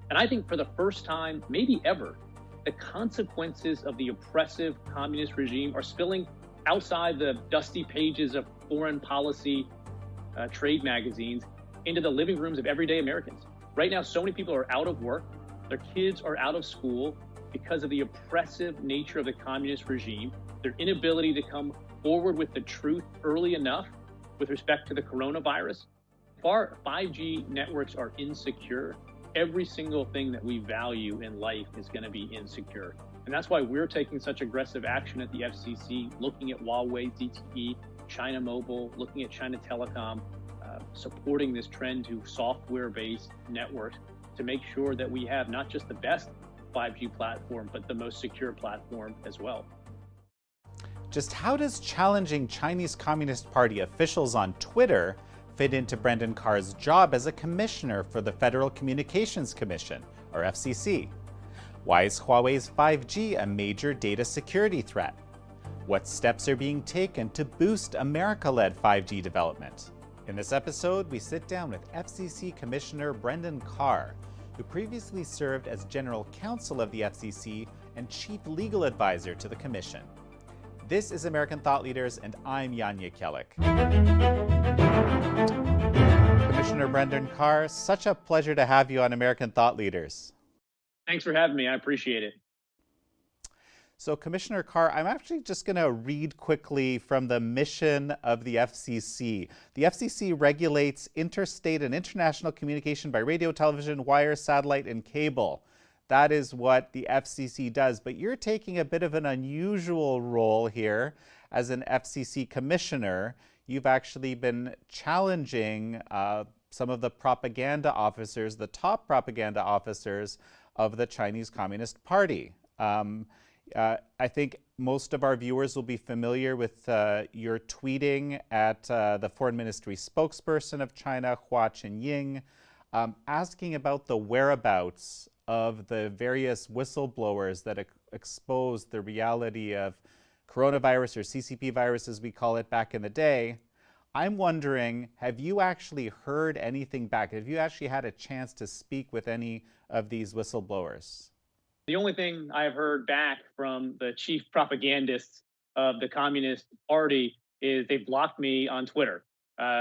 And I think for the first time, maybe ever, the consequences of the oppressive communist regime are spilling outside the dusty pages of foreign policy trade magazines into the living rooms of everyday Americans. Right now, so many people are out of work. Their kids are out of school because of the oppressive nature of the communist regime, their inability to come forward with the truth early enough with respect to the coronavirus. If our 5G networks are insecure, every single thing that we value in life is going to be insecure. And that's why we're taking such aggressive action at the FCC, looking at Huawei, ZTE, China Mobile, looking at China Telecom, supporting this trend to software-based networks to make sure that we have not just the best 5G platform, but the most secure platform as well. Just how does challenging Chinese Communist Party officials on Twitter fit into Brendan Carr's job as a commissioner for the Federal Communications Commission, or FCC? Why is Huawei's 5G a major data security threat? What steps are being taken to boost America-led 5G development? In this episode, we sit down with FCC Commissioner Brendan Carr, who previously served as General Counsel of the FCC and Chief Legal Advisor to the Commission. This is American Thought Leaders, and I'm Jan Jekielek. Commissioner Brendan Carr, such a pleasure to have you on American Thought Leaders. Thanks for having me. I appreciate it. So, Commissioner Carr, I'm actually just going to read quickly from the mission of the FCC. The FCC regulates interstate and international communication by radio, television, wire, satellite, and cable. That is what the FCC does. But you're taking a bit of an unusual role here as an FCC commissioner. You've actually been challenging some of the propaganda officers, the top propaganda officers of the Chinese Communist Party. I think most of our viewers will be familiar with your tweeting at the Foreign Ministry spokesperson of China, Hua Chunying, asking about the whereabouts of the various whistleblowers that exposed the reality of coronavirus, or CCP virus as we call it back in the day. I'm wondering, have you actually heard anything back? Have you actually had a chance to speak with any of these whistleblowers? The only thing I've heard back from the chief propagandists of the Communist Party is they blocked me on Twitter.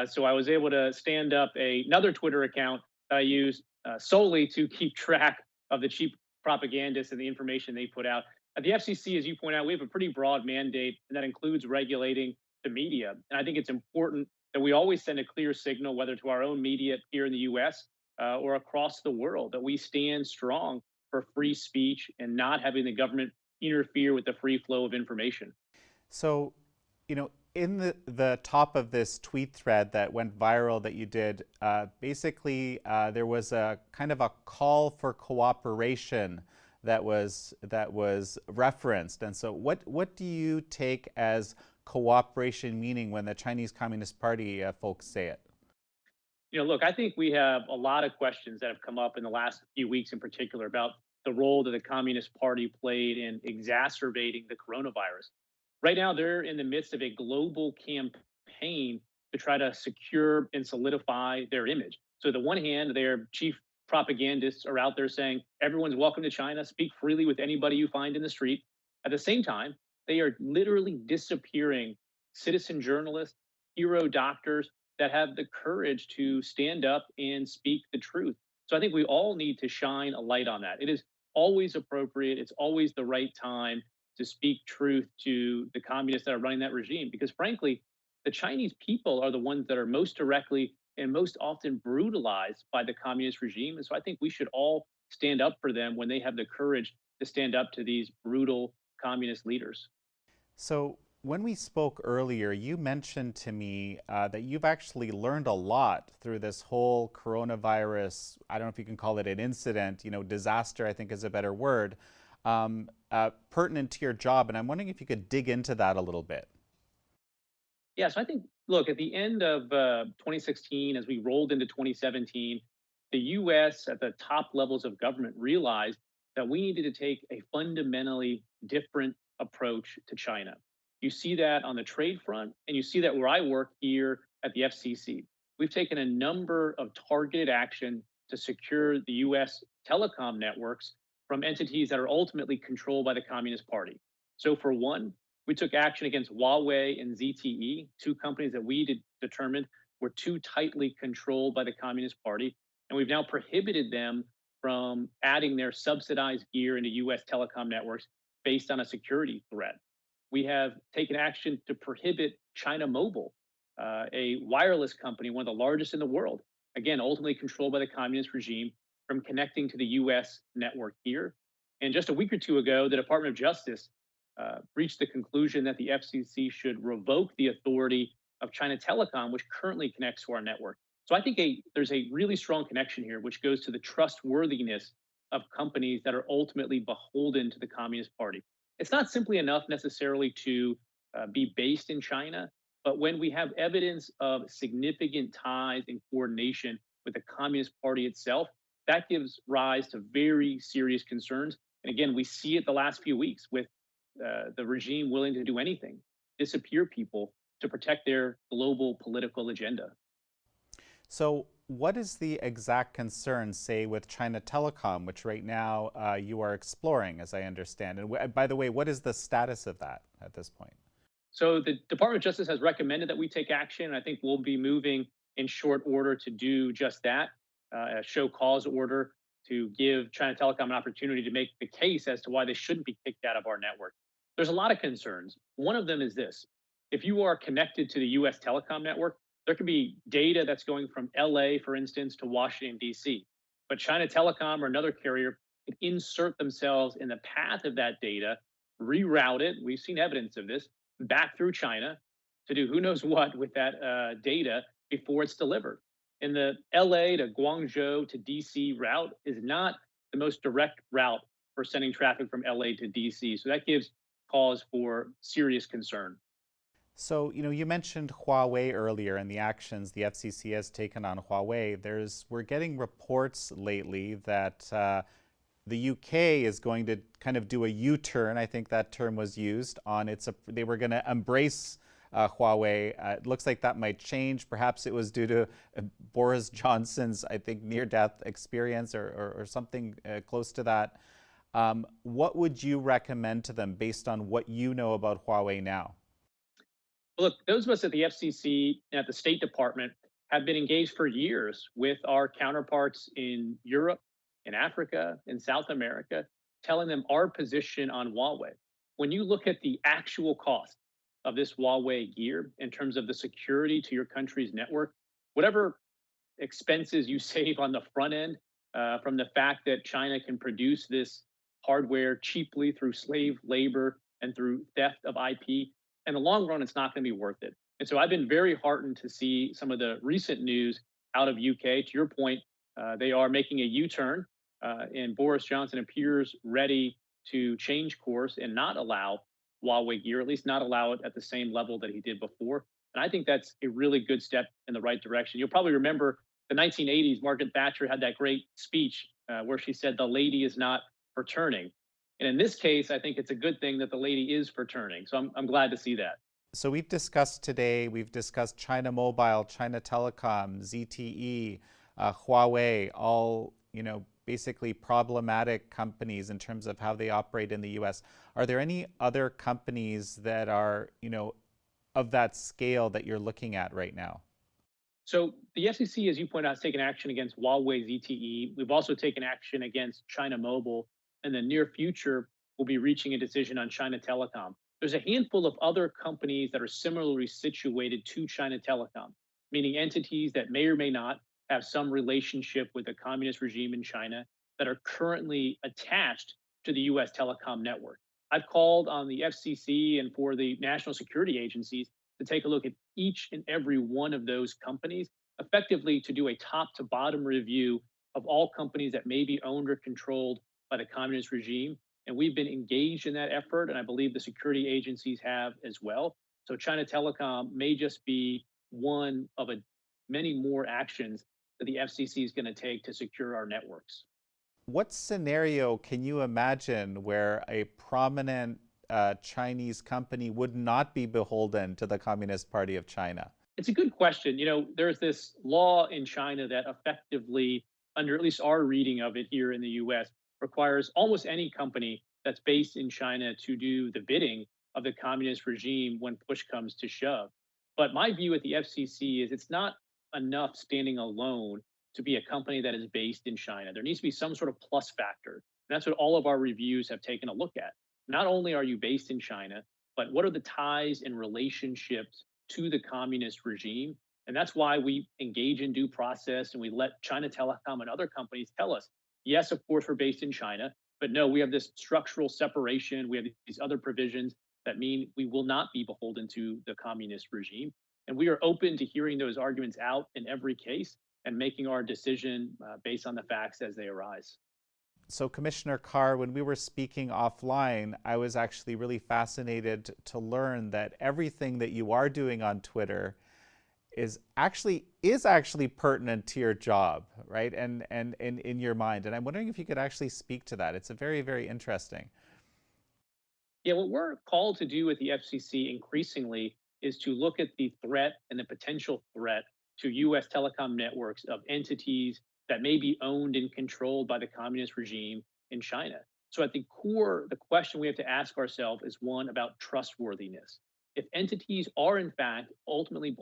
So I was able to stand up another Twitter account that I use solely to keep track of the chief propagandists and the information they put out. At the FCC, as you point out, we have a pretty broad mandate, and that includes regulating the media. And I think it's important that we always send a clear signal, whether to our own media here in the US or across the world, that we stand strong for free speech and not having the government interfere with the free flow of information. So, in the top of this tweet thread that went viral that you did, basically there was a kind of a call for cooperation that was referenced. And so what do you take as cooperation meaning when the Chinese Communist Party folks say it? Look, I think we have a lot of questions that have come up in the last few weeks in particular about the role that the Communist Party played in exacerbating the coronavirus. Right now, they're in the midst of a global campaign to try to secure and solidify their image. So, on the one hand, their chief propagandists are out there saying, everyone's welcome to China, speak freely with anybody you find in the street. At the same time, they are literally disappearing citizen journalists, hero doctors that have the courage to stand up and speak the truth. So I think we all need to shine a light on that. It is always appropriate. It's always the right time to speak truth to the communists that are running that regime, because frankly, the Chinese people are the ones that are most directly and most often brutalized by the communist regime. And so I think we should all stand up for them when they have the courage to stand up to these brutal communist leaders. So when we spoke earlier, you mentioned to me that you've actually learned a lot through this whole coronavirus. I don't know if you can call it an incident, disaster, I think is a better word, pertinent to your job. And I'm wondering if you could dig into that a little bit. Yeah, so I think, look, at the end of 2016, as we rolled into 2017, the US at the top levels of government realized that we needed to take a fundamentally different approach to China. You see that on the trade front, and you see that where I work here at the FCC. We've taken a number of targeted action to secure the US telecom networks from entities that are ultimately controlled by the Communist Party. So, for one, we took action against Huawei and ZTE, two companies that we determined were too tightly controlled by the Communist Party. And we've now prohibited them from adding their subsidized gear into US telecom networks based on a security threat. We have taken action to prohibit China Mobile, a wireless company, one of the largest in the world, again, ultimately controlled by the communist regime, from connecting to the US network here. And just a week or two ago, the Department of Justice reached the conclusion that the FCC should revoke the authority of China Telecom, which currently connects to our network. So I think there's a really strong connection here, which goes to the trustworthiness of companies that are ultimately beholden to the Communist Party. It's not simply enough necessarily to be based in China, but when we have evidence of significant ties and coordination with the Communist Party itself, that gives rise to very serious concerns. And again, we see it the last few weeks with the regime willing to do anything, disappear people to protect their global political agenda. So what is the exact concern, say, with China Telecom, which right now you are exploring, as I understand? And by the way, what is the status of that at this point? So the Department of Justice has recommended that we take action. I think we'll be moving in short order to do just that, a show cause order to give China Telecom an opportunity to make the case as to why they shouldn't be kicked out of our network. There's a lot of concerns. One of them is this: if you are connected to the US telecom network, there could be data that's going from LA, for instance, to Washington, D.C. But China Telecom or another carrier could insert themselves in the path of that data, reroute it. We've seen evidence of this back through China to do who knows what with that data before it's delivered. And the LA to Guangzhou to DC route is not the most direct route for sending traffic from LA to DC. So that gives cause for serious concern. So, you mentioned Huawei earlier and the actions the FCC has taken on Huawei. We're getting reports lately that the UK is going to kind of do a U-turn. I think that term was used on they were going to embrace Huawei. It looks like that might change. Perhaps it was due to Boris Johnson's, I think, near-death experience or something close to that. What would you recommend to them based on what you know about Huawei now? Look, those of us at the FCC and at the State Department have been engaged for years with our counterparts in Europe, in Africa, in South America, telling them our position on Huawei. When you look at the actual cost of this Huawei gear in terms of the security to your country's network, whatever expenses you save on the front end from the fact that China can produce this hardware cheaply through slave labor and through theft of IP, in the long run, it's not going to be worth it. And so I've been very heartened to see some of the recent news out of UK. To your point, they are making a U-turn, and Boris Johnson appears ready to change course and not allow Huawei gear, at least not allow it at the same level that he did before. And I think that's a really good step in the right direction. You'll probably remember the 1980s, Margaret Thatcher had that great speech where she said, "The lady is not for turning." And in this case, I think it's a good thing that the lady is for turning. So I'm glad to see that. So we've discussed China Mobile, China Telecom, ZTE, Huawei, all, basically problematic companies in terms of how they operate in the US. Are there any other companies that are, of that scale that you're looking at right now? So the FCC, as you point out, has taken action against Huawei, ZTE. We've also taken action against China Mobile. In the near future, we'll be reaching a decision on China Telecom. There's a handful of other companies that are similarly situated to China Telecom, meaning entities that may or may not have some relationship with the communist regime in China that are currently attached to the US telecom network. I've called on the FCC and for the national security agencies to take a look at each and every one of those companies, effectively to do a top to bottom review of all companies that may be owned or controlled by the communist regime. And we've been engaged in that effort, and I believe the security agencies have as well. So China Telecom may just be one of many more actions that the FCC is going to take to secure our networks. What scenario can you imagine where a prominent Chinese company would not be beholden to the Communist Party of China? It's a good question. There's this law in China that effectively under at least our reading of it here in the US, requires almost any company that's based in China to do the bidding of the communist regime when push comes to shove. But my view at the FCC is it's not enough standing alone to be a company that is based in China. There needs to be some sort of plus factor. And that's what all of our reviews have taken a look at. Not only are you based in China, but what are the ties and relationships to the communist regime? And that's why we engage in due process and we let China Telecom and other companies tell us, yes, of course, we're based in China, but no, we have this structural separation. We have these other provisions that mean we will not be beholden to the communist regime. And we are open to hearing those arguments out in every case and making our decision based on the facts as they arise. So Commissioner Carr, when we were speaking offline, I was actually really fascinated to learn that everything that you are doing on Twitter is actually pertinent to your job, right? And in your mind. And I'm wondering if you could actually speak to that. It's a very, very interesting. Yeah, what we're called to do at the FCC increasingly is to look at the threat and the potential threat to US telecom networks of entities that may be owned and controlled by the communist regime in China. So at the core, the question we have to ask ourselves is one about trustworthiness. If entities are in fact ultimately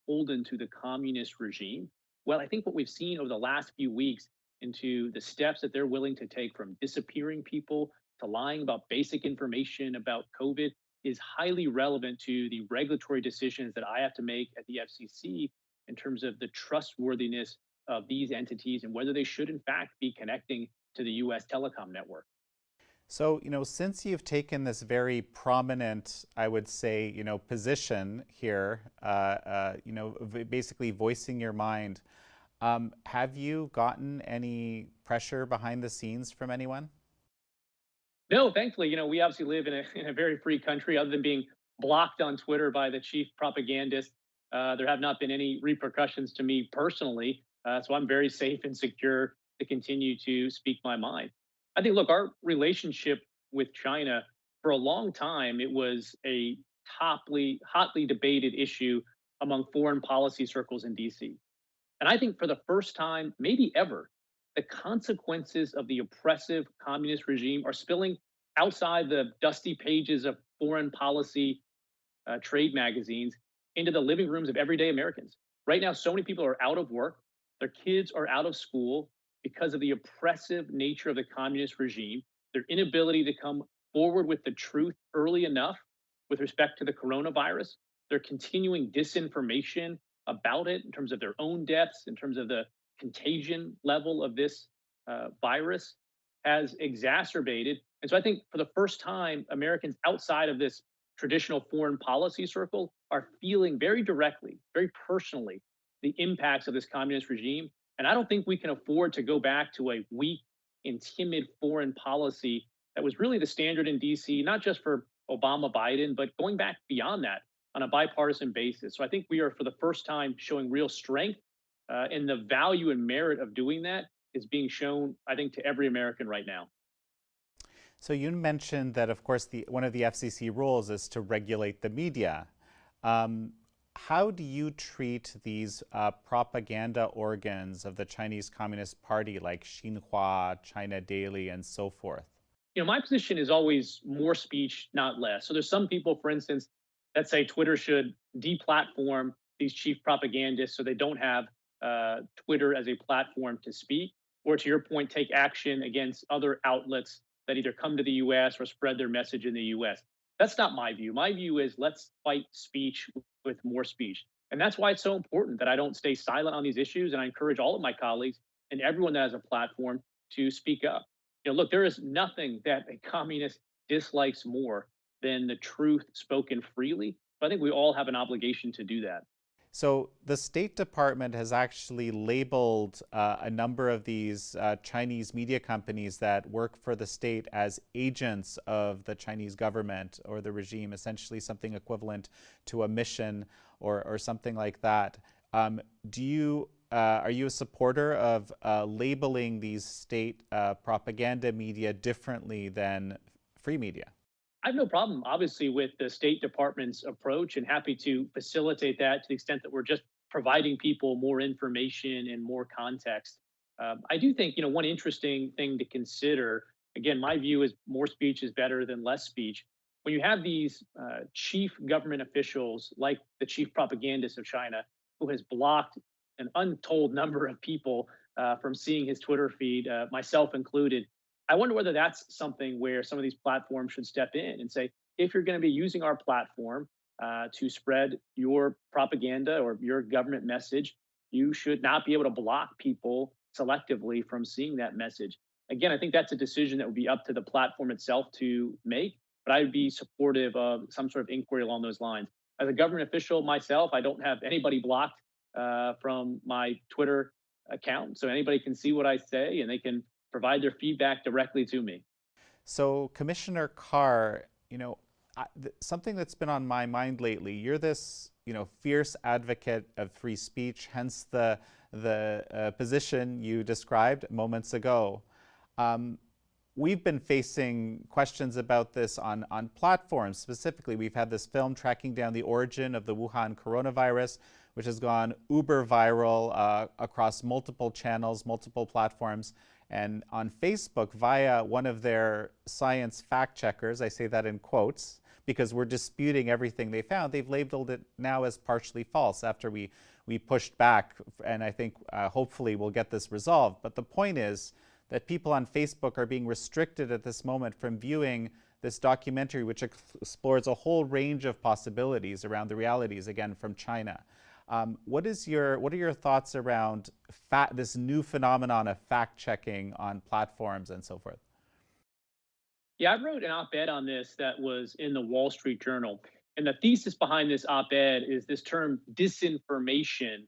beholden to the communist regime, well, I think what we've seen over the last few weeks into the steps that they're willing to take, from disappearing people to lying about basic information about COVID, is highly relevant to the regulatory decisions that I have to make at the FCC in terms of the trustworthiness of these entities and whether they should in fact be connecting to the US telecom network. So, since you've taken this very prominent, I would say, position here, basically voicing your mind, have you gotten any pressure behind the scenes from anyone? No, thankfully, we obviously live in a very free country. Other than being blocked on Twitter by the chief propagandist, there have not been any repercussions to me personally. So I'm very safe and secure to continue to speak my mind. I think, look, our relationship with China, for a long time, it was a hotly debated issue among foreign policy circles in DC. And I think for the first time, maybe ever, the consequences of the oppressive communist regime are spilling outside the dusty pages of foreign policy trade magazines into the living rooms of everyday Americans. Right now, so many people are out of work. Their kids are out of school because of the oppressive nature of the communist regime, their inability to come forward with the truth early enough with respect to the coronavirus, their continuing disinformation about it in terms of their own deaths, in terms of the contagion level of this virus, has exacerbated. And so I think for the first time, Americans outside of this traditional foreign policy circle are feeling very directly, very personally, the impacts of this communist regime. And I don't think we can afford to go back to a weak and timid foreign policy that was really the standard in DC, not just for Obama, Biden, but going back beyond that on a bipartisan basis. So I think we are, for the first time, showing real strength, and the value and merit of doing that is being shown, I think, to every American right now. So you mentioned that, of course, one of the FCC rules is to regulate the media. How do you treat these propaganda organs of the Chinese Communist Party like Xinhua, China Daily, and so forth? My position is always more speech, not less. So there's some people, for instance, that say Twitter should deplatform these chief propagandists so they don't have Twitter as a platform to speak, or to your point, take action against other outlets that either come to the US or spread their message in the US. That's not my view. My view is let's fight speech with more speech. And that's why it's so important that I don't stay silent on these issues. And I encourage all of my colleagues and everyone that has a platform to speak up. Look, there is nothing that a communist dislikes more than the truth spoken freely. But I think we all have an obligation to do that. So the State Department has actually labeled a number of these Chinese media companies that work for the state as agents of the Chinese government or the regime, essentially something equivalent to a mission or something like that. Are you a supporter of labeling these state propaganda media differently than free media? I have no problem, obviously, with the State Department's approach, and happy to facilitate that to the extent that we're just providing people more information and more context. I do think, one interesting thing to consider, again, my view is more speech is better than less speech. When you have these chief government officials, like the chief propagandist of China, who has blocked an untold number of people from seeing his Twitter feed, myself included, I wonder whether that's something where some of these platforms should step in and say, if you're going to be using our platform to spread your propaganda or your government message, you should not be able to block people selectively from seeing that message. Again, I think that's a decision that would be up to the platform itself to make, but I would be supportive of some sort of inquiry along those lines. As a government official myself, I don't have anybody blocked from my Twitter account, so anybody can see what I say and they can provide their feedback directly to me. So, Commissioner Carr, something that's been on my mind lately, you're this, fierce advocate of free speech, hence the position you described moments ago. We've been facing questions about this on platforms. Specifically, we've had this film tracking down the origin of the Wuhan coronavirus, which has gone uber viral across multiple channels, multiple platforms. And on Facebook, via one of their science fact checkers, I say that in quotes, because we're disputing everything they found, they've labeled it now as partially false after we pushed back. And I think hopefully we'll get this resolved. But the point is that people on Facebook are being restricted at this moment from viewing this documentary, which explores a whole range of possibilities around the realities, again, from China. What are your thoughts around this new phenomenon of fact-checking on platforms and so forth? Yeah, I wrote an op-ed on this that was in the Wall Street Journal. And the thesis behind this op-ed is this term disinformation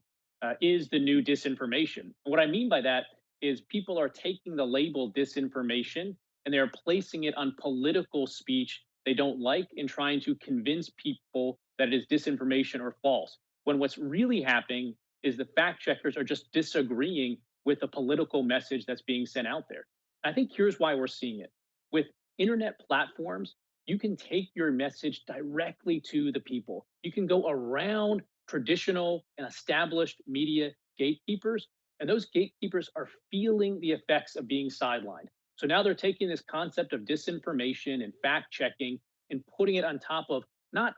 is the new disinformation. And what I mean by that is people are taking the label disinformation and they're placing it on political speech they don't like and trying to convince people that it is disinformation or false. When what's really happening is the fact checkers are just disagreeing with the political message that's being sent out there. I think here's why we're seeing it. With internet platforms, you can take your message directly to the people. You can go around traditional and established media gatekeepers, and those gatekeepers are feeling the effects of being sidelined. So now they're taking this concept of disinformation and fact checking and putting it on top of not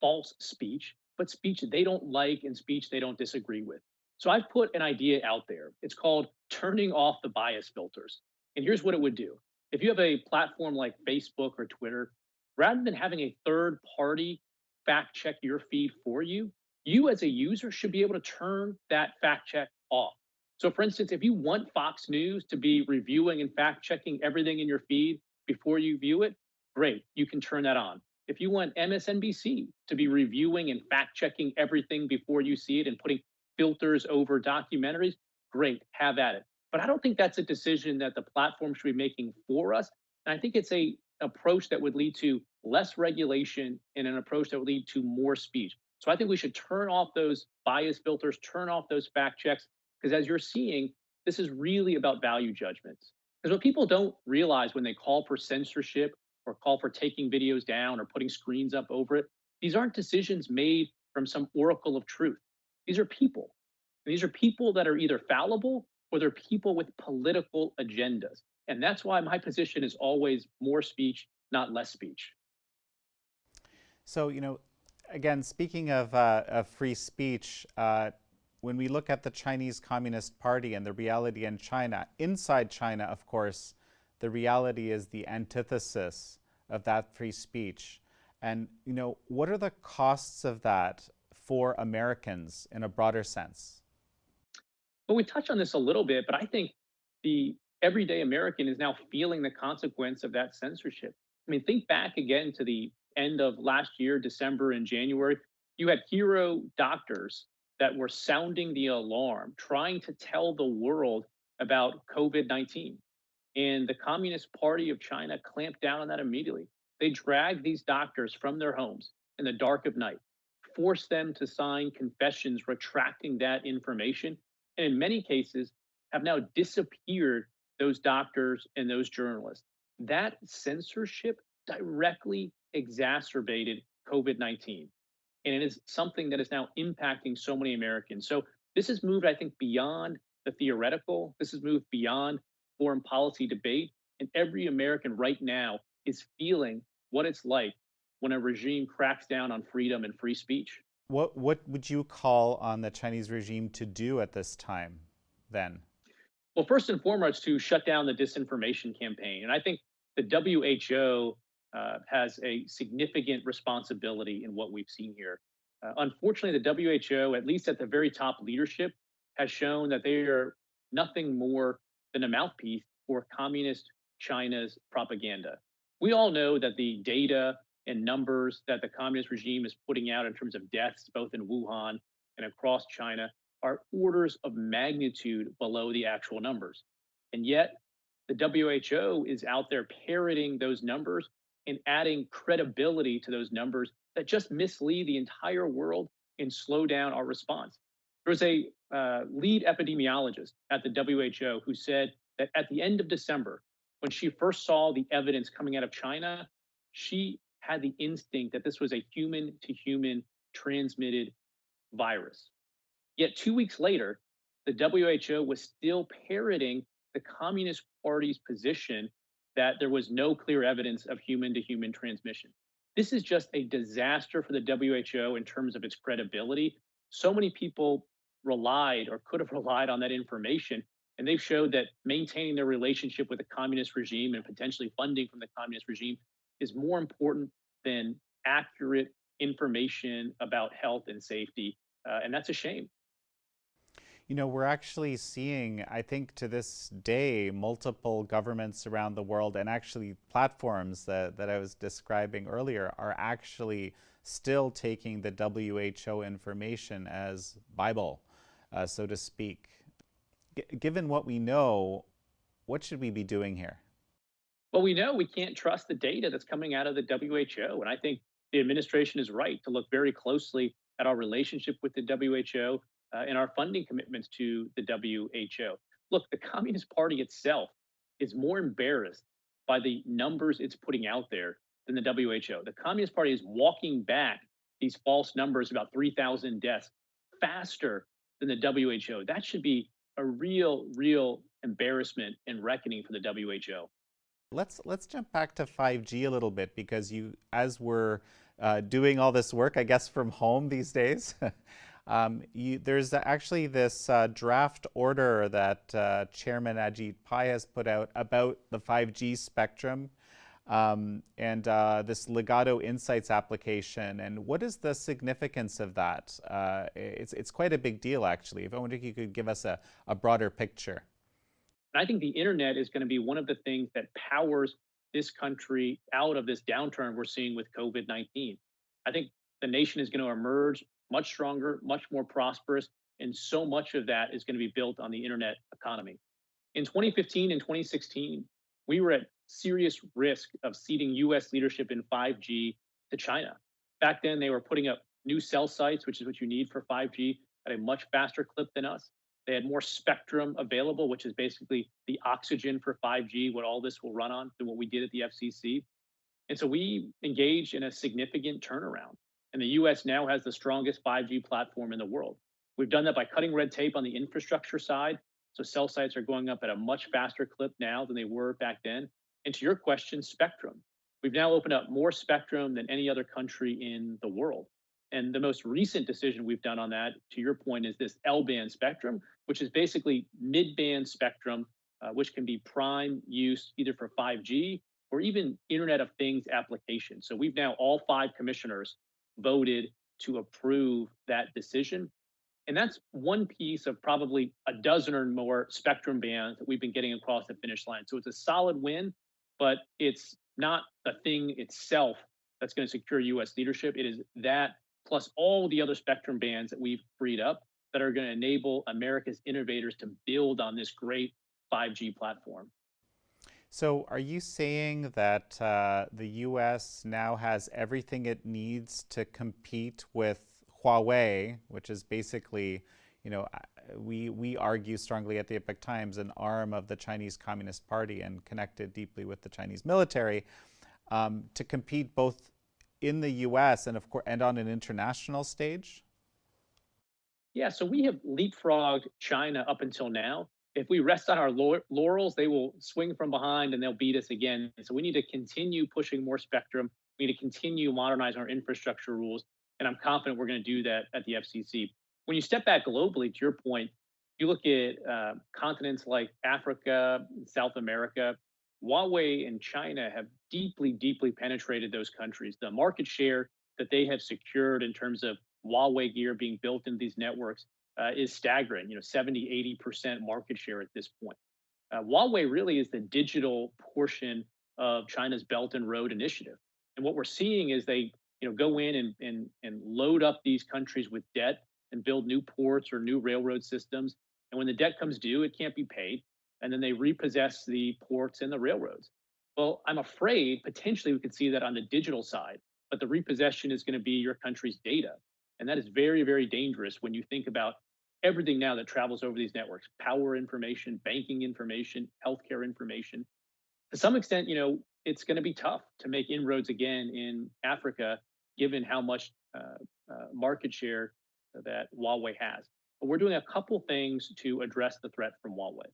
false speech, but speech they don't like and speech they don't disagree with. So I've put an idea out there. It's called turning off the bias filters. And here's what it would do. If you have a platform like Facebook or Twitter, rather than having a third party fact check your feed for you, you as a user should be able to turn that fact check off. So, for instance, if you want Fox News to be reviewing and fact checking everything in your feed before you view it, great, you can turn that on. If you want MSNBC to be reviewing and fact checking everything before you see it and putting filters over documentaries, great, have at it. But I don't think that's a decision that the platform should be making for us. And I think it's a approach that would lead to less regulation and an approach that would lead to more speech. So I think we should turn off those bias filters, turn off those fact checks, because as you're seeing, this is really about value judgments. Because what people don't realize when they call for censorship or call for taking videos down or putting screens up over it, these aren't decisions made from some oracle of truth. These are people. And these are people that are either fallible or they're people with political agendas. And that's why my position is always more speech, not less speech. So, again, speaking of free speech, when we look at the Chinese Communist Party and the reality in China, inside China, of course, the reality is the antithesis of that free speech. And, what are the costs of that for Americans in a broader sense? Well, we touched on this a little bit, but I think the everyday American is now feeling the consequence of that censorship. I mean, think back again to the end of last year, December and January. You had hero doctors that were sounding the alarm, trying to tell the world about COVID-19. And the Communist Party of China clamped down on that immediately. They dragged these doctors from their homes in the dark of night, forced them to sign confessions retracting that information, and in many cases have now disappeared those doctors and those journalists. That censorship directly exacerbated COVID-19. And it is something that is now impacting so many Americans. So this has moved, I think, beyond the theoretical. This has moved beyond foreign policy debate. And every American right now is feeling what it's like when a regime cracks down on freedom and free speech. What would you call on the Chinese regime to do at this time then? Well, first and foremost, to shut down the disinformation campaign. And I think the WHO has a significant responsibility in what we've seen here. Unfortunately, the WHO, at least at the very top leadership, has shown that they are nothing more than a mouthpiece for communist China's propaganda. We all know that the data and numbers that the communist regime is putting out in terms of deaths, both in Wuhan and across China, are orders of magnitude below the actual numbers. And yet, the WHO is out there parroting those numbers and adding credibility to those numbers that just mislead the entire world and slow down our response. There was a lead epidemiologist at the WHO who said that at the end of December, when she first saw the evidence coming out of China, she had the instinct that this was a human to human transmitted virus. Yet 2 weeks later, the WHO was still parroting the Communist Party's position that there was no clear evidence of human to human transmission. This is just a disaster for the WHO in terms of its credibility. So many people relied or could have relied on that information, and they've showed that maintaining their relationship with the communist regime and potentially funding from the communist regime is more important than accurate information about health and safety. And that's a shame. You know, we're actually seeing, I think to this day, multiple governments around the world and actually platforms that I was describing earlier are actually still taking the WHO information as Bible, so to speak. Given what we know, what should we be doing here? Well, we know we can't trust the data that's coming out of the WHO. And I think the administration is right to look very closely at our relationship with the WHO and our funding commitments to the WHO. Look, the Communist Party itself is more embarrassed by the numbers it's putting out there than the WHO. The Communist Party is walking back these false numbers about 3,000 deaths faster than the WHO. That should be a real embarrassment and reckoning for the WHO. Let's jump back to 5G a little bit because as we're doing all this work, I guess from home these days, there's actually this draft order that Chairman Ajit Pai has put out about the 5G spectrum and this Legato Insights application. And what is the significance of that? It's quite a big deal, actually. If I wonder if you could give us a broader picture. I think the internet is going to be one of the things that powers this country out of this downturn we're seeing with COVID-19. I think the nation is going to emerge much stronger, much more prosperous, and so much of that is going to be built on the internet economy. In 2015 and 2016, we were at serious risk of ceding US leadership in 5G to China. Back then, they were putting up new cell sites, which is what you need for 5G, at a much faster clip than us. They had more spectrum available, which is basically the oxygen for 5G, what all this will run on, than what we did at the FCC. And so we engaged in a significant turnaround. And the US now has the strongest 5G platform in the world. We've done that by cutting red tape on the infrastructure side. So cell sites are going up at a much faster clip now than they were back then. And to your question, spectrum. We've now opened up more spectrum than any other country in the world. And the most recent decision we've done on that, to your point, is this L-band spectrum, which is basically mid-band spectrum, which can be prime use either for 5G or even Internet of Things applications. So we've now, all 5 commissioners voted to approve that decision. And that's one piece of probably a dozen or more spectrum bands that we've been getting across the finish line. So it's a solid win, but it's not the thing itself that's going to secure US leadership. It is that plus all the other spectrum bands that we've freed up that are going to enable America's innovators to build on this great 5G platform. So are you saying that the US now has everything it needs to compete with Huawei, which is basically, you know, we argue strongly at the Epoch Times, an arm of the Chinese Communist Party and connected deeply with the Chinese military, to compete both in the US and of course and on an international stage? Yeah, so we have leapfrogged China up until now. If we rest on our laurels, they will swing from behind and they'll beat us again. So we need to continue pushing more spectrum. We need to continue modernizing our infrastructure rules. And I'm confident we're going to do that at the FCC. When you step back globally, to your point, you look at continents like Africa, South America, Huawei and China have deeply, deeply penetrated those countries. The market share that they have secured in terms of Huawei gear being built into these networks is staggering, 70, 80% market share at this point. Huawei really is the digital portion of China's Belt and Road Initiative. And what we're seeing is they go in and load up these countries with debt and build new ports or new railroad systems. And when the debt comes due, it can't be paid. And then they repossess the ports and the railroads. Well, I'm afraid potentially we could see that on the digital side, but the repossession is going to be your country's data. And that is very, very dangerous when you think about everything now that travels over these networks: power information, banking information, healthcare information. To some extent, it's going to be tough to make inroads again in Africa, given how much market share that Huawei has. But we're doing a couple things to address the threat from Huawei.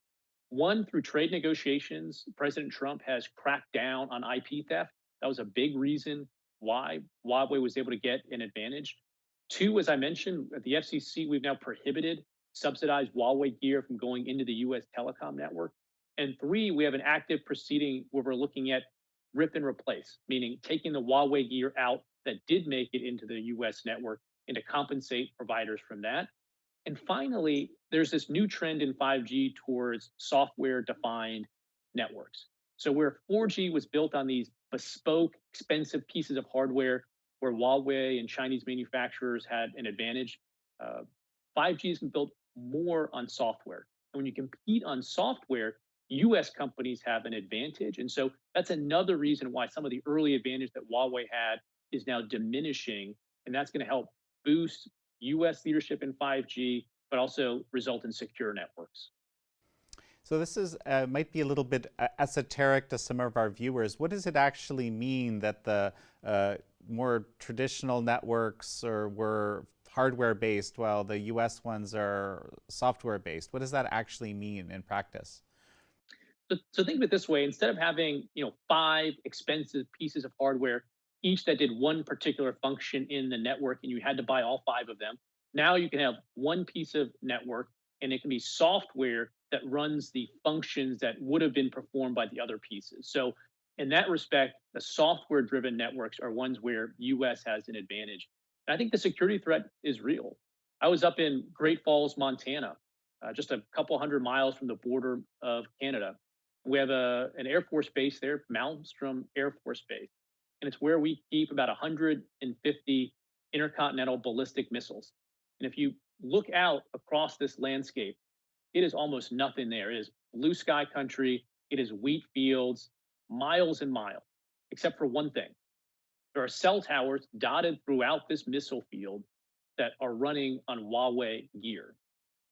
One, through trade negotiations, President Trump has cracked down on IP theft. That was a big reason why Huawei was able to get an advantage. Two, as I mentioned, at the FCC, we've now prohibited subsidized Huawei gear from going into the US telecom network. And three, we have an active proceeding where we're looking at rip and replace, meaning taking the Huawei gear out that did make it into the US network and to compensate providers from that. And finally, there's this new trend in 5G towards software defined networks. So where 4G was built on these bespoke, expensive pieces of hardware, where Huawei and Chinese manufacturers had an advantage, 5G has been built more on software. And when you compete on software, US companies have an advantage. And so that's another reason why some of the early advantage that Huawei had is now diminishing. And that's going to help boost US leadership in 5G, but also result in secure networks. So this is might be a little bit esoteric to some of our viewers. What does it actually mean that the more traditional networks were hardware-based while the US ones are software-based? What does that actually mean in practice? So think of it this way: instead of having five expensive pieces of hardware, each that did one particular function in the network, and you had to buy all five of them, now you can have one piece of network, and it can be software that runs the functions that would have been performed by the other pieces. So in that respect, the software-driven networks are ones where US has an advantage. And I think the security threat is real. I was up in Great Falls, Montana, just a couple hundred miles from the border of Canada. We have an Air Force base there, Malmstrom Air Force Base, and it's where we keep about 150 intercontinental ballistic missiles. And if you look out across this landscape, it is almost nothing there. It is blue sky country. It is wheat fields, miles and miles, except for one thing. There are cell towers dotted throughout this missile field that are running on Huawei gear.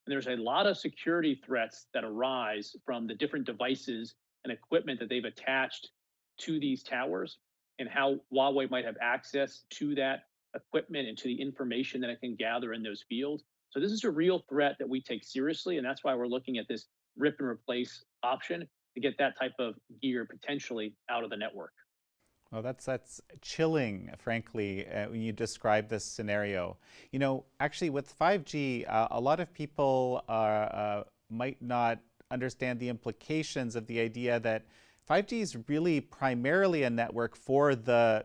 And there's a lot of security threats that arise from the different devices and equipment that they've attached to these towers, and how Huawei might have access to that equipment and to the information that it can gather in those fields. So this is a real threat that we take seriously, and that's why we're looking at this rip and replace option to get that type of gear potentially out of the network. Well, that's chilling, frankly, when you describe this scenario. Actually, with 5G, a lot of people might not understand the implications of the idea that 5G is really primarily a network for the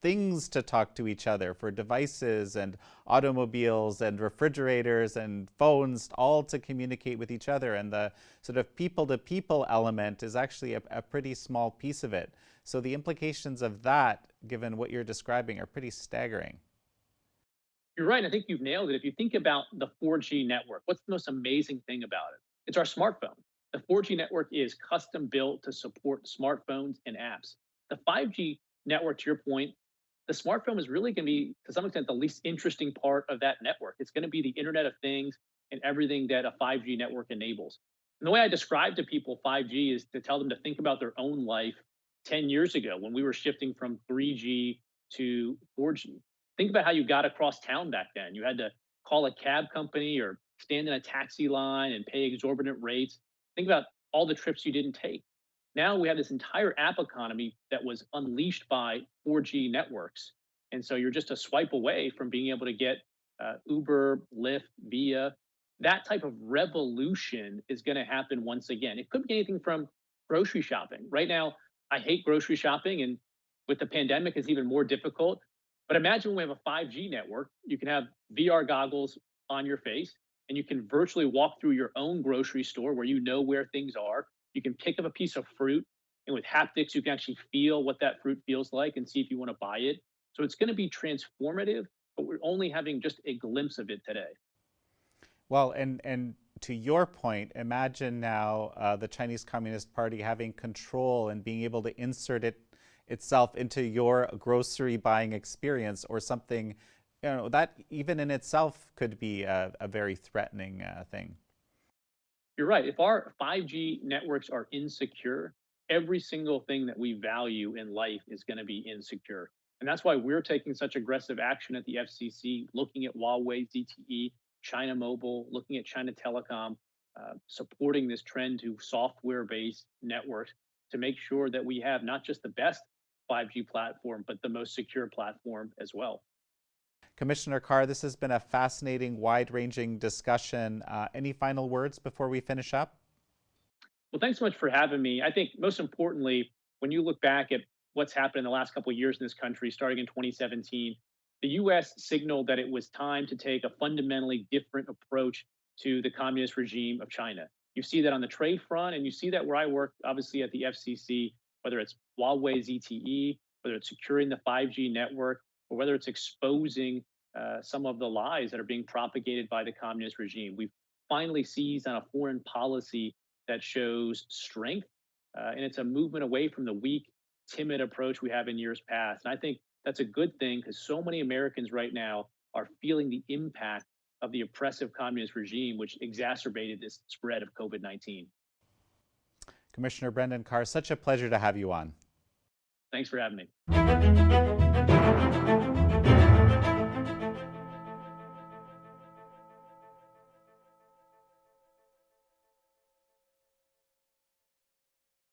things to talk to each other, for devices and automobiles and refrigerators and phones, all to communicate with each other. And the sort of people-to-people element is actually a pretty small piece of it. So the implications of that, given what you're describing, are pretty staggering. You're right. I think you've nailed it. If you think about the 4G network, what's the most amazing thing about it? It's our smartphone. The 4G network is custom built to support smartphones and apps. The 5G network, to your point, the smartphone is really going to be, to some extent, the least interesting part of that network. It's going to be the Internet of Things and everything that a 5G network enables. And the way I describe to people 5G is to tell them to think about their own life 10 years ago when we were shifting from 3G to 4G. Think about how you got across town back then. You had to call a cab company or stand in a taxi line and pay exorbitant rates. Think about all the trips you didn't take. Now we have this entire app economy that was unleashed by 4G networks. And so you're just a swipe away from being able to get Uber, Lyft, Via. That type of revolution is going to happen once again. It could be anything from grocery shopping. Right now, I hate grocery shopping, and with the pandemic, it's even more difficult. But imagine when we have a 5G network, you can have VR goggles on your face, and you can virtually walk through your own grocery store where you know where things are. You can pick up a piece of fruit, and with haptics, you can actually feel what that fruit feels like and see if you want to buy it. So it's going to be transformative, but we're only having just a glimpse of it today. Well, and to your point, imagine now the Chinese Communist Party having control and being able to insert itself into your grocery buying experience or something, that even in itself could be a very threatening thing. You're right. If our 5G networks are insecure, every single thing that we value in life is going to be insecure. And that's why we're taking such aggressive action at the FCC, looking at Huawei, ZTE, China Mobile, looking at China Telecom, supporting this trend to software-based networks to make sure that we have not just the best 5G platform, but the most secure platform as well. Commissioner Carr, this has been a fascinating, wide-ranging discussion. Any final words before we finish up? Well, thanks so much for having me. I think most importantly, when you look back at what's happened in the last couple of years in this country, starting in 2017, the U.S. signaled that it was time to take a fundamentally different approach to the communist regime of China. You see that on the trade front, and you see that where I work, obviously at the FCC, whether it's Huawei ZTE, whether it's securing the 5G network, or whether it's exposing some of the lies that are being propagated by the communist regime. We've finally seized on a foreign policy that shows strength, and it's a movement away from the weak, timid approach we have in years past. And I think that's a good thing because so many Americans right now are feeling the impact of the oppressive communist regime, which exacerbated this spread of COVID-19. Commissioner Brendan Carr, such a pleasure to have you on. Thanks for having me.